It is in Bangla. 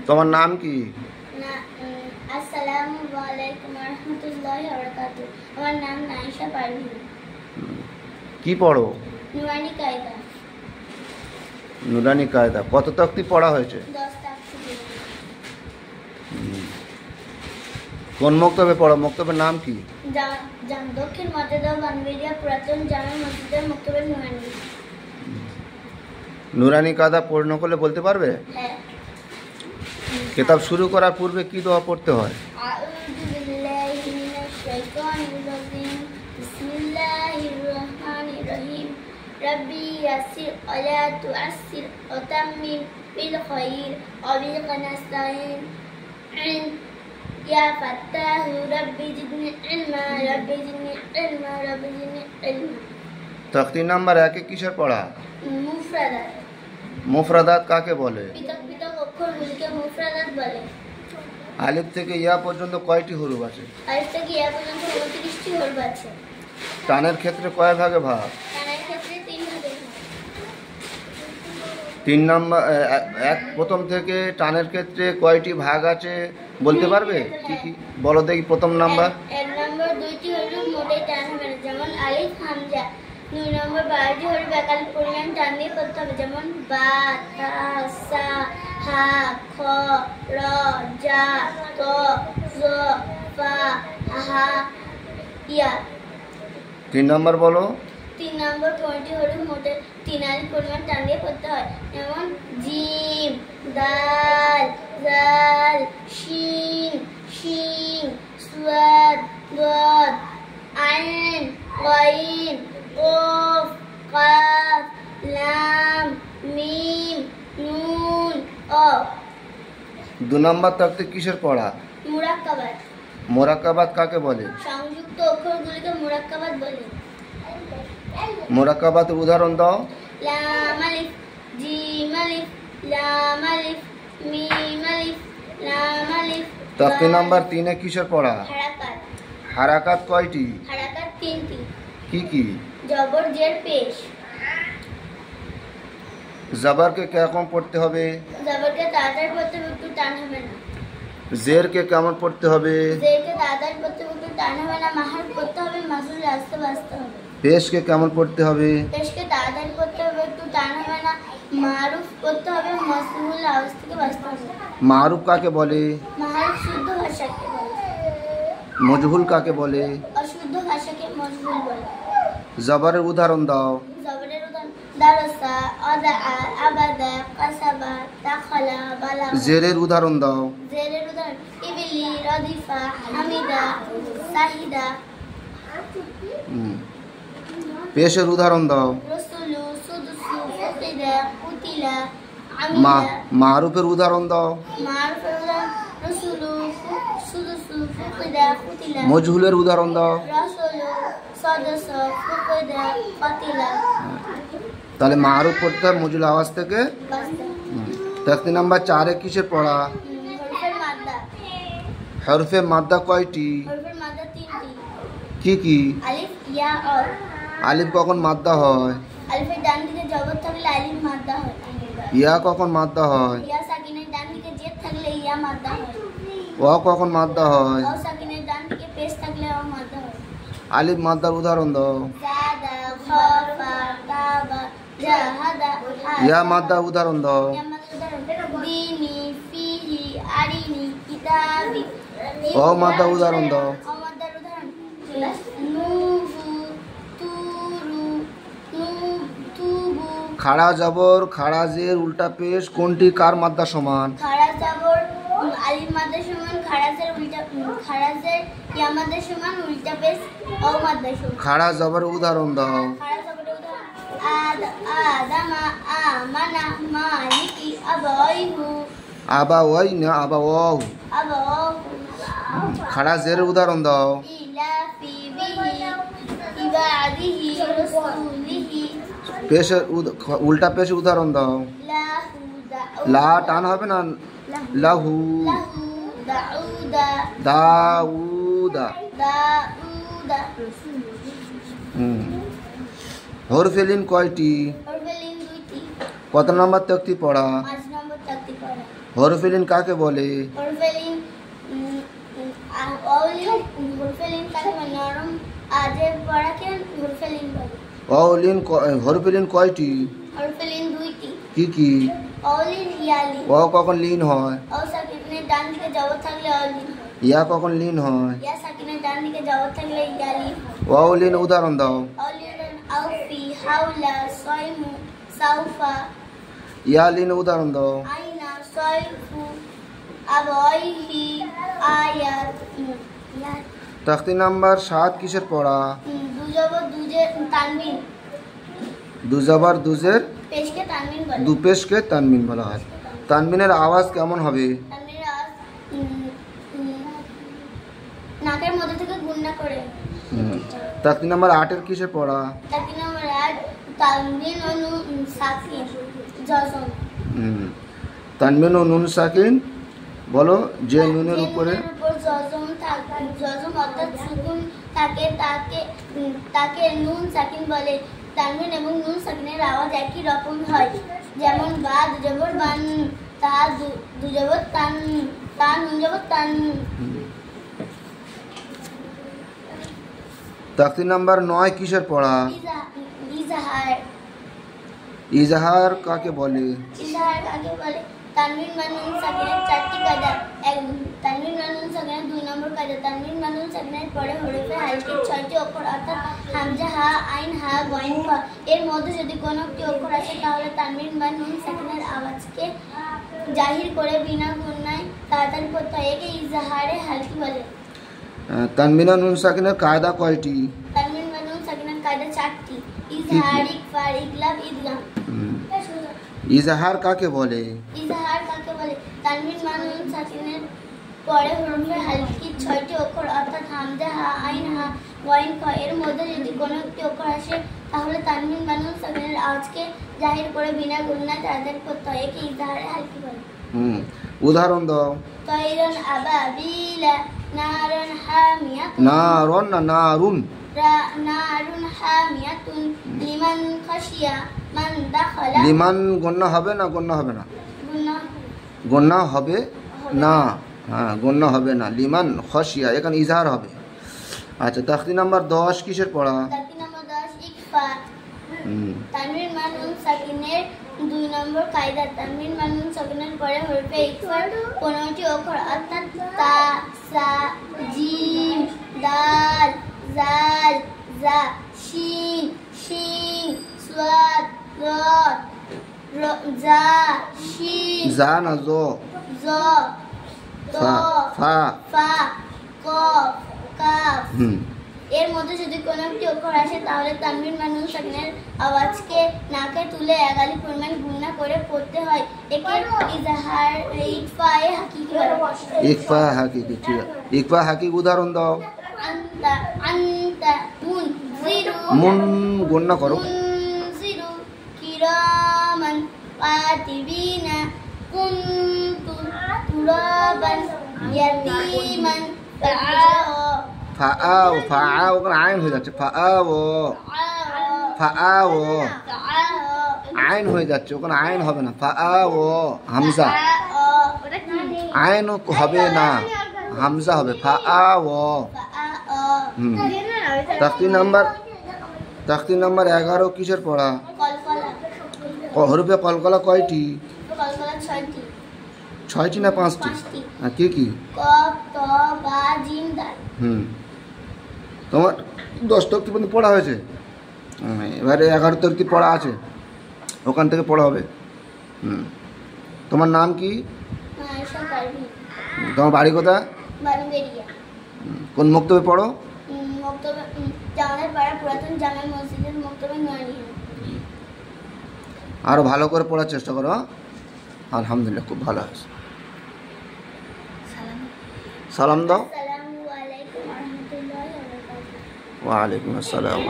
তোমার নাম কি? আসসালামু আলাইকুম ওয়া রাহমাতুল্লাহি ওয়া বারাকাতুহু। আমার নাম নাইশা পারভীন। কি পড়ো? নুরানি কায়দা। নুরানি কায়দা কত তক্তি পড়া হয়েছে? 10 তাকসির। কোন মক্তবে পড়ো? মক্তবের নাম কি? দক্ষিণ মধ্যদা বানবেরিয়া পুরাতন জামে মসজিদের মক্তবে নুরানি। নুরানি কায়দা পূর্ণ করলে বলতে পারবে? হ্যাঁ। কিতাব শুরু করার পূর্বে কি দোয়া পড়তে হয়? আউযু বিল্লাহি মিনাশ শাইতানির রাজিম। বিসমিল্লাহির রহমানির রহিম। রব্বি ইয়াসসির ওয়ালা তুআসসির ওয়া তাম্মিম বিল খায়র ওয়া বিকা নাস্তাইন। ইয়া ফাত্তাহু রব্বি জিদনি ইলমা রব্বি জিদনি ইলমা রব্বি জিদনি ইলমা। তক্তি নাম্বার 1 এ কিসের পড়া? মুফরাদাত। মুফরাদাত কাকে বলে? পৃথক পৃথক অক্ষরগুলিকে মুফরাদাত বলে। আলিফ থেকে ইয়া পর্যন্ত কয়টি হরফ আছে? আলিফ থেকে ইয়া পর্যন্ত 29টি হরফ আছে। টানের ক্ষেত্রে কয় ভাগে ভাগ? টানের ক্ষেত্রে 3 ভাগে ভাগ। 3 নাম্বার প্রথম থেকে টানের ক্ষেত্রে কয়টি ভাগ আছে বলতে পারবে? কি কি বলো দেখি। প্রথম নাম্বার 1 নম্বর 2টি হরফ মোটেই টান হবে না, যেমন আলিফ হামজা। 2 নম্বর 12টি হরফ একাল পরিমাণ টান দিয়ে পড়তে হবে, যেমন বা, তা, সা, হা, খ, র, জা, ত, জ, ফা, হা, ইয়া। 3 নাম্বার বলো। 3 নম্বর 15টি হরফ মোটে 3 আলিফ পরিমাণ টান দিয়ে পড়তে হয়, যেমন জিম, দাল, জাল, শিন, শিন, সাদ, দাদ, আইন, গাইন, কফ, কাফ, লাম, মিম, নুন, অফ। 2 নাম্বার তক্তে কিসের পড়া? মুরাক্কাবাত। মোরাক্কাবাত কাকে বলে? সংযুক্ত অক্ষরগুলিকে মুরাক্কাবাত বলে। মোরাক্কাবাতের উদাহরণ দাও। লাম আলিফ, জিম আলিফ, লাম আলিফ, মিম আলিফ, লাম আলিফ। তক্তি নাম্বার 3 এ কিসের পড়া? হারাকাত। হারাকাত কয়টি? হারাকাত 3টি। কি কি? জবর, জের, পেশ। জবরকে কেমন পড়তে হবে? জবরকে তাড়াতাড়ি পড়তে হবে, একটু টান হবে না। জেরকে কেমন পড়তে হবে? জেরকে তাড়াতাড়ি পড়তে হবে, একটু টান হবে না। মাহার পড়তে হবে, মাসুল আস্তে আস্তে হবে। পেশকে কেমন পড়তে হবে? পেশকে তাড়াতাড়ি পড়তে হবে, একটু টান হবে না। মারুফ পড়তে হবে, মাসুল আওয়াজ থেকে বাঁচতে হবে। মারুফ কাকে বলে? মারুফ শুদ্ধ ভাষাকে বলে। মজহুল কাকে বলে? অশুদ্ধ ভাষাকে মজহুল বলে। জবরের উদাহরণ দাও। জবরের উদাহরণ দারাসা, আদা, আবাদা, কাসাবা, দাখালা, বালাগা। জেরের উদাহরণ দাও। জেরের উদাহরণ ইবলি, রাদিফা, হামিদা, সাহিদা। পেশের উদাহরণ দাও। রাসূলু, সুদুসু, ফুকিদা, কুতিলা, আমিদা। মারুফের উদাহরণ দাও। মারুফের উদাহরণ রাসূলু, সুদুসু, ফুকিদা, কুতিলা। মজহুলের উদাহরণ দাও। রাসূলু, সাদসু, ফুকিদা, কুতিলা। তাহলে মারুফ পড়তে হবে মজহুল আওয়াজ থেকে। তক্তি নাম্বার 4 এ কিসের পড়া? হরফের মাদ্দা। হরফে মাদ্দা কয়টি? হরফের মাদ্দা 3টি। কি কি? আলিফ, ইয়া, অর। আলিফ কখন মাদ্দা হয়? আলিফের ডান দিকে জবর থাকলে আলিফ মাদ্দা হয়। ইয়া কখন মাদ্দা হয়? ইয়া সাকিনের ডান দিকে জের থাকলে ইয়া মাদ্দা হয়। ওয়া কখন মাদ্দা হয়? ওয়া সাকিনের ডান দিকে পেশ থাকলে ওয়া মাদ্দা হয়। আলিফ মাদ্দার উদাহরণ দাও। জাদা, খাফা, কাবা, জাহাদা। ইয়া মাদ্দার উদাহরণ দাও। ইয়া মাদ্দার উদাহরণ দিনি, ফিহি, আরিনি, কিতাবি। ও মাদ্দার উদাহরণ দাও। ও মাদ্দার উদাহরণ নুফু, তুরু, তুবু। খাড়া জবর, খাড়া জের, উল্টা পেশ কোনটি কার মাদ্দা সমান? খাড়া জবর আলিফ মাদ্দা সমান, খাড়াজের উল্টা, খাড়াজের ইয়া মাদ্দা সমান, উল্টা পেশ ও মাদ্দা সমান। খাড়া জবরের উদাহরণ দাও। খাড়া জবরের উদাহরণ আদামা, আমানা, মালিকি, আবাইহু। আবাওয়াই না আবাওয়াহু। আবাহু। খাড়া জেরের উদাহরণ দাও। ইলাফি বিহি, ইবাদিহি, রাসূলিহি। পেশের উল্টা পেশের উদাহরণ দাও। লাহু, লা টান হবে না? লাহু। লাহু, দাউদা, দাউদা। দাউদা। হরফে লিন কয়টি? হরফে লিন 2টি। কত নম্বর তক্তি পড়া? 5 নম্বর তক্তি পড়া। হরফিলিন কাকে বলে? হরফেলিন হরফেলিন কাকে বলে? নরম আজের পড়াকে হরফেলিন বলে। হরফিলিন কয়টি? হরফেলিন 2টি। কি কি? অলিন, ইয়ালিন। অ কখন লিন হয়? অ সাকিনের ডান দিকে জবর থাকলে অলিন হয়। ইয়া কখন লিন হয়? ইয়া সাকিনের ডান দিকে জবর থাকলে ইয়ালিন হয়। ওয়াউলিন উদাহরণ দাও। অলিন, আউফি, হাওলা, সাইমু, সাউফা। ইয়ালিন উদাহরণ দাও। আইনা, সাইফু, আবাইহি, আয়াত। তক্তি নাম্বার 7 কিসের পড়া? দুজবর দুজে তানবিন। দুজাবার দুজের পেশকে তানবিন বলে। দুপেশকে তানবিন বলা হয়। তানবিনের আওয়াজ কেমন হবে? তানবিনের আওয়াজ নাকের মধ্যে থেকে গুন্না করে। তক্তি নাম্বার 8 কিসের পড়া? তাকি নম্বর 8 তানবিন ও নুন সাকিন জজম। তানবিন ও নুন সাকিন বলো। যে নুনের উপরে জজম থাকে, জজম অর্থাৎ সুকুন থাকে, তাকে নুন সাকিন বলে। তানবিন এবং নুন সাকিনের আওয়াজ একই রকম হয়। যেমন বা দুজবর বান, তা দুজবর তান, তা নুন জবর তান। তক্তি নাম্বার 9 কিসের পড়া? ইজাহার। ইজাহার কাকে বলে? ইজাহার কাকে বলে? তানবিন বা নুন সাকিনের 4টি কায়দা। তানবিন বা নুন সাকিনের 2 নম্বর কায়দা। তানবিন বা নুন সাকিনের পরে হরফে হালকি 6টি অক্ষর অর্থাৎ হামজা, হা, আইন, হা, গইন, খ। এর মধ্যে যদি কোনো একটি অক্ষর আসে তাহলে তানবিন বা নুন সাকিনের আওয়াজকে জাহির করে বিনা গুণনায় তাড়াতাড়ি পড়তে হয়। একে ইজাহারে হালকি বলে। তানবিন ও নুন সাকিনের কায়দা কয়টি? তানবিন বা নুন সাকিনের কায়দা 4টি। ইজহার, ইকফার, ইকলাব, ইদগাম। ইজাহার কাকে বলে? ইজাহার কাকে বলে? তানবিন বা নুন সাকিনের পরে হরফে হালকি 6টি অক্ষর অর্থাৎ হামজা, হা, আইন, হা, গইন, খ। এর মধ্যে যদি কোনো একটি অক্ষর আসে তাহলে তানবিন বা নুন সাকিনের আওয়াজকে জাহির করে বিনা গুণনায় তাড়াতাড়ি করতে হয়। একে ইজাহারে হালকি বলে। উদাহরণ দাও। তৈরন আবাবিলা, নারন হামিয়াতুন। নারন না নারুন? নারুন হামিয়াতুন, লিমান খাশিয়া মান দাখালা। লিমান গণ্য হবে না? গণ্য হবে না? গুনাহ গণ্য হবে না। হ্যাঁ, গণ্য হবে না। লিমান খাশিয়া এখানে ইজহার হবে। আচ্ছা, তক্তি নাম্বার 10 কিসের পড়া? তাকি নম্বর 10 ইকফা। তানবিন বা নুন সাকিনের 2 নম্বর কায়দা। তানবিন বা নুন সাকিনের পরে হরফে ইকফার 15টি অক্ষর অর্থাৎ তা, সা, জিম, দাল, জাল, জা, শিন, শিন, সাদ, র, জা, শিন, জা না জো? জ, ত, ফা, ফা, কফ, কাফ। এর মধ্যে যদি কোনো একটি অক্ষর আসে তাহলে তানবিন বা নুন সাকিনের আওয়াজকে নাকে তুলে 1 আলিফ পরিমাণ গুণনা করে পড়তে হয়। একে ইজহার ইকফায়ে হাকিকি বলে। ইকফা হাকিকি। ঠিক আছে, ইকফা হাকিকি উদাহরণ দাও। আনতা, আনতা, মুনজিরু। মুন গণ্য করো। মুনজিরু কিরামান কাতিবিনা, কুনতু তুরাবান ইয়াতীমান ফাআ। ফাআও, ফাআও ওখানে আইন হয়ে যাচ্ছে। ফাআও, ফাআও আইন হয়ে যাচ্ছে, ওখানে আইন হবে না। ফাআও হামজা, আইন হবে না, হামজা হবে। ফাআও। তক্তি নাম্বার 11 কিসের পড়া? হরফে কলকলা কয়টি? 6টি না 5টি? কি কি? কফ, ত, বা, জিম, দাল। তোমার 10 তক্তি পর্যন্ত পড়া হয়েছে। এবারে 11 তক্তি পড়া আছে, ওখান থেকে পড়া হবে। তোমার নাম কি? তোমার বাড়ি কোথায়? কোন মক্তবে পড়ো? জামে মসজিদের মক্তবে নয়নিয়া। আরো ভালো করে পড়ার চেষ্টা করো। আলহামদুলিল্লাহ, খুব ভালো আছে। সালাম দাও। আসসালামু আলাইকুম ওয়া রাহমাতুল্লাহি ওয়া বারাকাতুহু। ওয়া আলাইকুম আসসালাম।